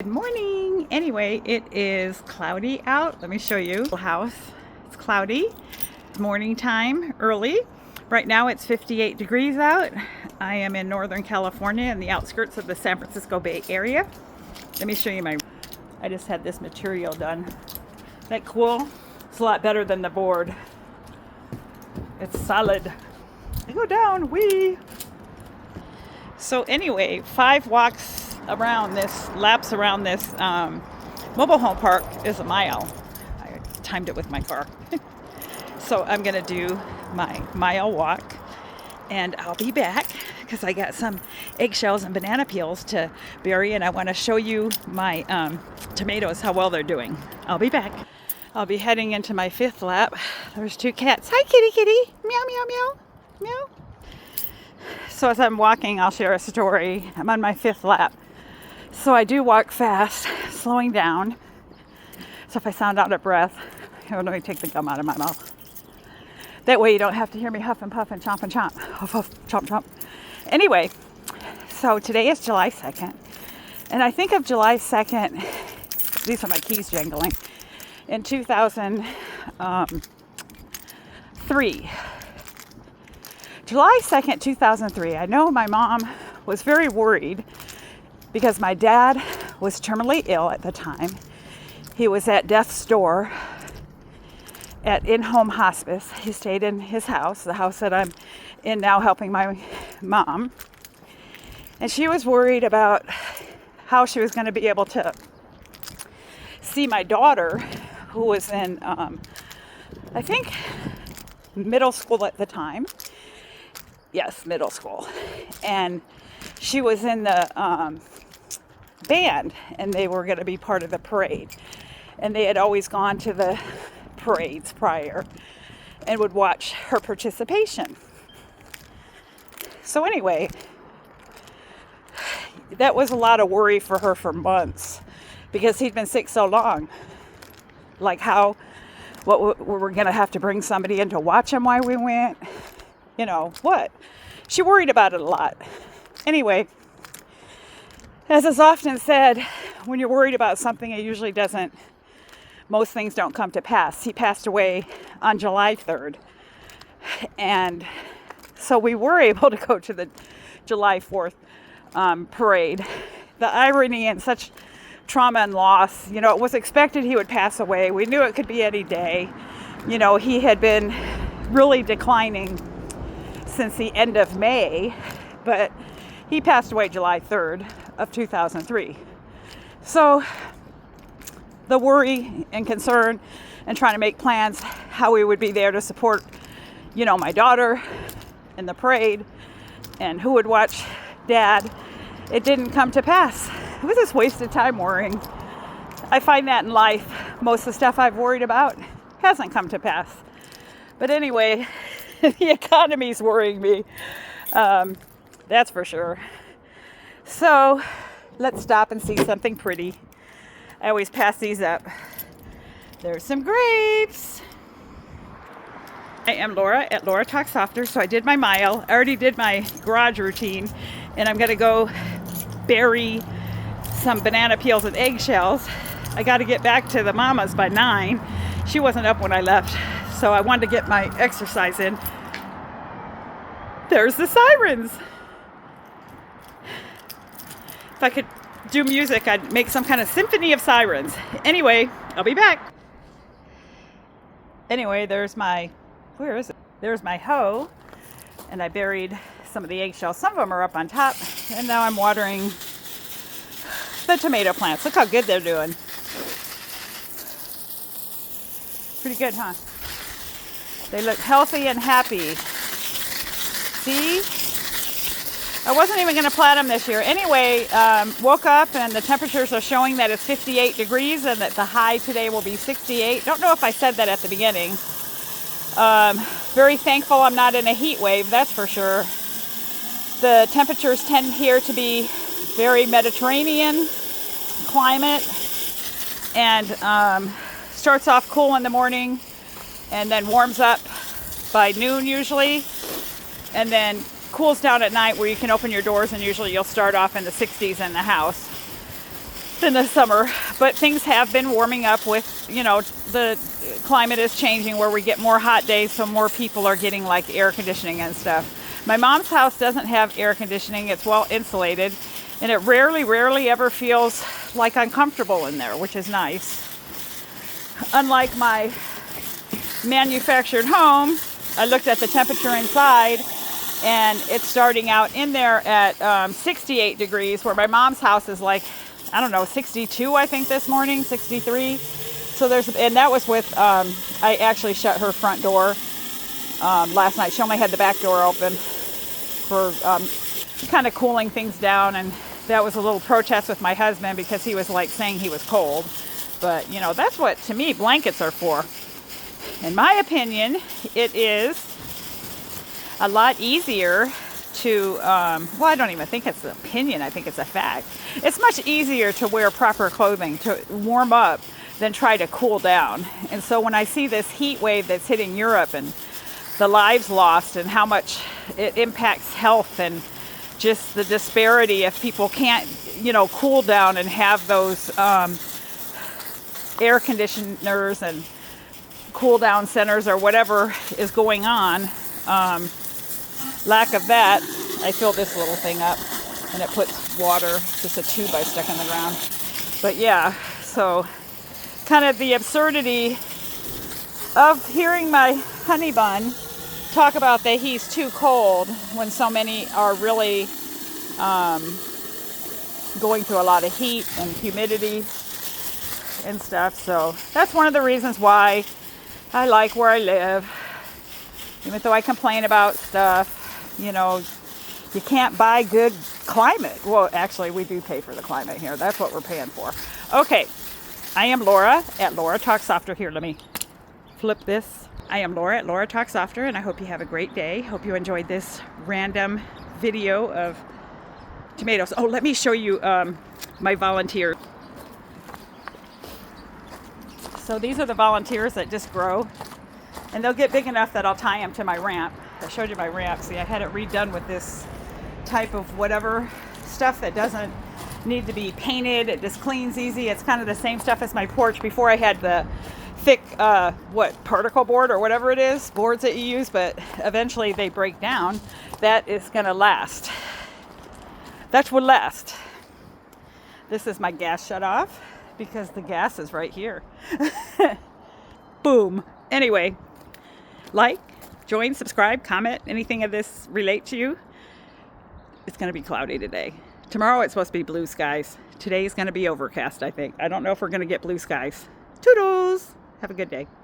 Good morning. Anyway, it is cloudy out. Let me show you the house. It's cloudy. Morning time, early. Right now it's 58 degrees out. I am in Northern California in the outskirts of the San Francisco Bay Area. Let me show you I just had this material done. Isn't that cool? It's a lot better than the board. It's solid. I go down, wee. So anyway, 5 laps around this mobile home park is a mile. I timed it with my car. So I'm gonna do my mile walk and I'll be back because I got some eggshells and banana peels to bury, and I want to show you my tomatoes, how well they're doing. I'll be back. I'll be heading into my 5th lap. There's 2 cats. Hi, kitty, kitty. Meow, meow, meow, meow. So as I'm walking, I'll share a story. I'm on my 5th lap. So I do walk fast, slowing down. So if I sound out of breath, let me take the gum out of my mouth. That way you don't have to hear me huff and puff and chomp and chomp. Huff, huff, chomp, chomp. Anyway, so today is July 2nd. And I think of July 2nd, these are my keys jangling, in 2003. July 2nd, 2003. I know my mom was very worried because my dad was terminally ill at the time. He was at death's door at in-home hospice. He stayed in his house, the house that I'm in now helping my mom. And she was worried about how she was going to be able to see my daughter, who was in, I think, middle school at the time. Yes, middle school. And she was in the band, and they were going to be part of the parade. And they had always gone to the parades prior and would watch her participation. So anyway, that was a lot of worry for her for months because he'd been sick so long. Like what we're going to have to bring somebody in to watch him while we went. You know, what? She worried about it a lot. Anyway, as is often said, when you're worried about something, it usually doesn't, most things don't come to pass. He passed away on July 3rd. And so we were able to go to the July 4th parade. The irony in such trauma and loss, you know, it was expected he would pass away. We knew it could be any day. You know, he had been really declining since the end of May, but he passed away July 3rd of 2003. So the worry and concern and trying to make plans how we would be there to support, you know, my daughter in the parade and who would watch Dad, it didn't come to pass. It was just wasted time worrying. I find that in life, most of the stuff I've worried about hasn't come to pass. But anyway, the economy's worrying me. That's for sure. So let's stop and see something pretty. I always pass these up. There's some grapes. I am Laura at Laura Talks Softer. So I did my mile. I already did my garage routine, and I'm going to go bury some banana peels and eggshells. I got to get back to the mama's by 9. She wasn't up when I left, so I wanted to get my exercise in. There's the sirens. If I could do music, I'd make some kind of symphony of sirens. Anyway, I'll be back. Anyway, there's my hoe, and I buried some of the eggshells. Some of them are up on top, and now I'm watering the tomato plants. Look how good they're doing. Pretty good, huh? They look healthy and happy. See? I wasn't even going to plant them this year. Anyway, woke up and the temperatures are showing that it's 58 degrees and that the high today will be 68. Don't know if I said that at the beginning. Very thankful I'm not in a heat wave, that's for sure. The temperatures tend here to be very Mediterranean climate, and starts off cool in the morning and then warms up by noon usually, and then cools down at night where you can open your doors, and usually you'll start off in the 60s in the house. than the summer. But things have been warming up with, the climate is changing where we get more hot days, so more people are getting like air conditioning and stuff. My mom's house doesn't have air conditioning. It's well insulated, and it rarely ever feels like uncomfortable in there, which is nice. Unlike my manufactured home, I looked at the temperature inside, and it's starting out in there at 68 degrees, where my mom's house is like, I don't know, 62, I think this morning, 63. So and that was with, I actually shut her front door last night. She only had the back door open for kind of cooling things down, and that was a little protest with my husband because he was like saying he was cold. But, that's what, to me, blankets are for. In my opinion, it is a lot easier to, well, I don't even think it's an opinion. I think it's a fact. It's much easier to wear proper clothing to warm up than try to cool down. And so when I see this heat wave that's hitting Europe and the lives lost and how much it impacts health and just the disparity if people can't, cool down and have those air conditioners and cool down centers or whatever is going on, lack of that, I fill this little thing up and it puts water, just a tube I stuck in the ground. But yeah, so kind of the absurdity of hearing my honey bun talk about that he's too cold when so many are really going through a lot of heat and humidity and stuff. So that's one of the reasons why I like where I live. Even though I complain about stuff, you can't buy good climate. Well, actually, we do pay for the climate here. That's what we're paying for. Okay, I am Laura at Laura Talk Softer. Here, let me flip this. I am Laura at Laura Talk Softer, and I hope you have a great day. Hope you enjoyed this random video of tomatoes. Oh, let me show you my volunteers. So these are the volunteers that just grow, and they'll get big enough that I'll tie them to my ramp. I showed you my ramp. See, I had it redone with this type of whatever stuff that doesn't need to be painted. It just cleans easy. It's kind of the same stuff as my porch. Before I had the thick, particle board or whatever it is, boards that you use, but eventually they break down. That is going to last. That will last. This is my gas shut off because the gas is right here. Boom. Anyway, like, join, subscribe, comment, anything of this relate to you. It's going to be cloudy today. Tomorrow it's supposed to be blue skies. Today's going to be overcast, I think. I don't know if we're going to get blue skies. Toodles! Have a good day.